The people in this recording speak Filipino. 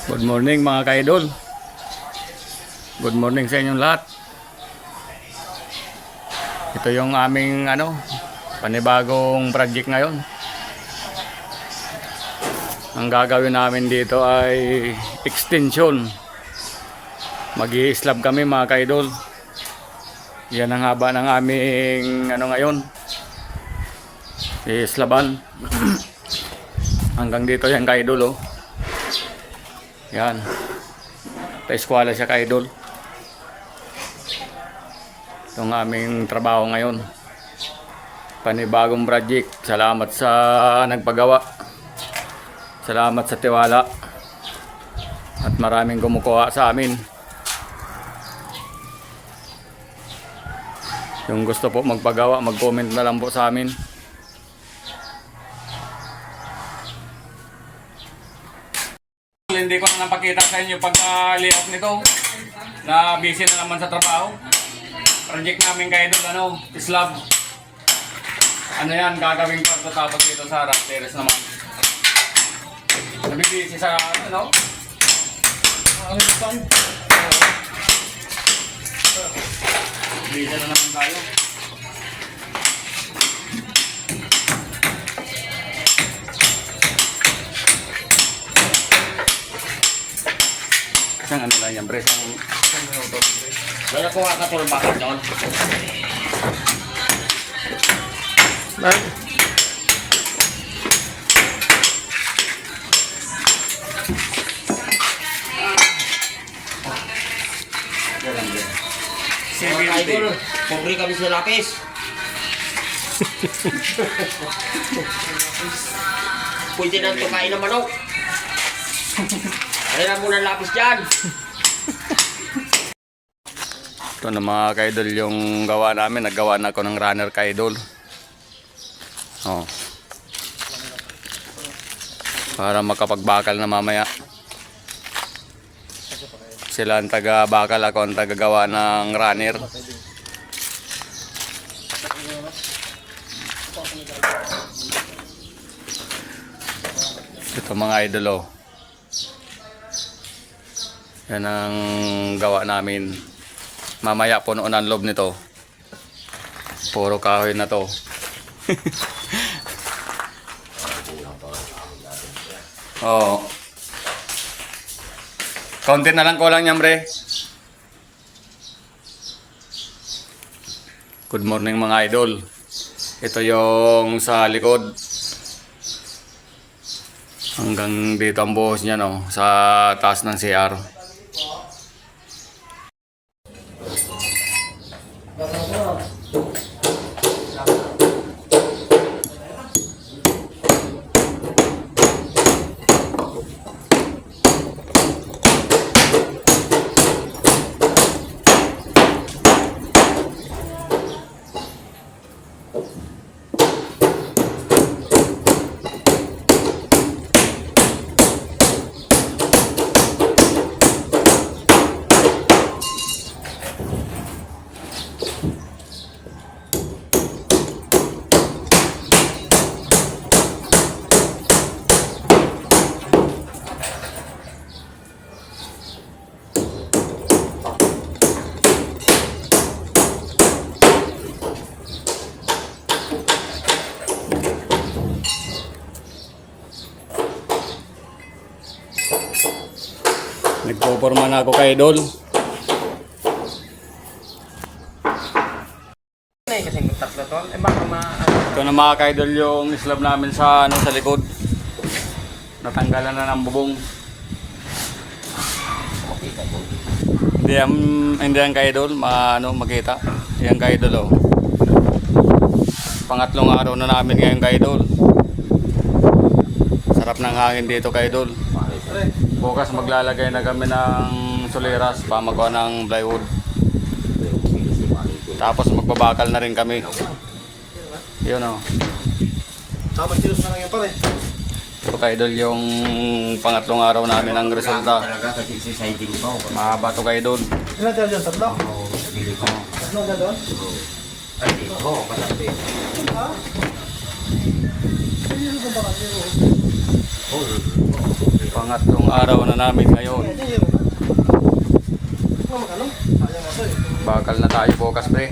Good morning mga ka-idol. Good morning sa inyong lahat. Ito yung aming panibagong project ngayon. Ang gagawin namin dito ay extension. Mag-i-slab kami mga ka-idol. Yan ang haba ng aming ngayon. I-slaban. Hanggang dito yan ka-idol oh. Yan. Pa-eskwala siya ka-idol. Itong aming trabaho ngayon. Panibagong project. Salamat sa nagpagawa. Salamat sa tiwala. At maraming kumukuha sa amin. Yung gusto po magpagawa, mag-comment na lang po sa amin. Hindi ko na napakita sa inyo pagka-layout nito na busy na naman sa trabaho. Project namin kayo doon, slab. Yan, gagawing kwarto tapos dito sa rock terrace naman. Nabibisi sa busy na naman tayo. Isang lang yan, Bres. Wala ko nga katulong bakit noon. Idol, pobre kami sa lapis. Pwede nang tukain ng manok. Ano na muna lapis dyan? Ito na mga ka-idol yung gawa namin. Naggawa na ako ng runner ka-idol. Para makapagbakal na mamaya. Sila ang taga-bakal, ako ang taga-gawa ng runner. Ito mga idol oh. Yan ang gawa namin. Mamaya punuan ang loob nito. Puro kahoy na to. Oh. Konti na lang kulang yan, bre. Good morning mga idol. Ito yung sa likod. Hanggang dito ang buhos niya sa taas ng CR. Nagpoporma na ako kay idol. Ito na mga ka-idol yung slab namin sa likod. Natanggalan na ng bubong. Hindi yan ka-idol, makita. Yan ka-idol oh. Pangatlong araw na namin ngayon ka-idol. Sarap ng hangin dito ka-idol. Bukas maglalagay na kami ng soleras para magawa ng plywood. Tapos magbabakal na rin kami. Yun o. Tama, tilos na lang yan pare. Ito ka-idol yung pangatlong araw namin ang resulta. Mahaba ito ka-idol. Ilan tayo dyan? Tatlo? Tatlo na doon? Oo, kasapit. Ha? Ano ba ba kasi? Pangatlong araw na namin ngayon. Bakal na tayo bukas pre.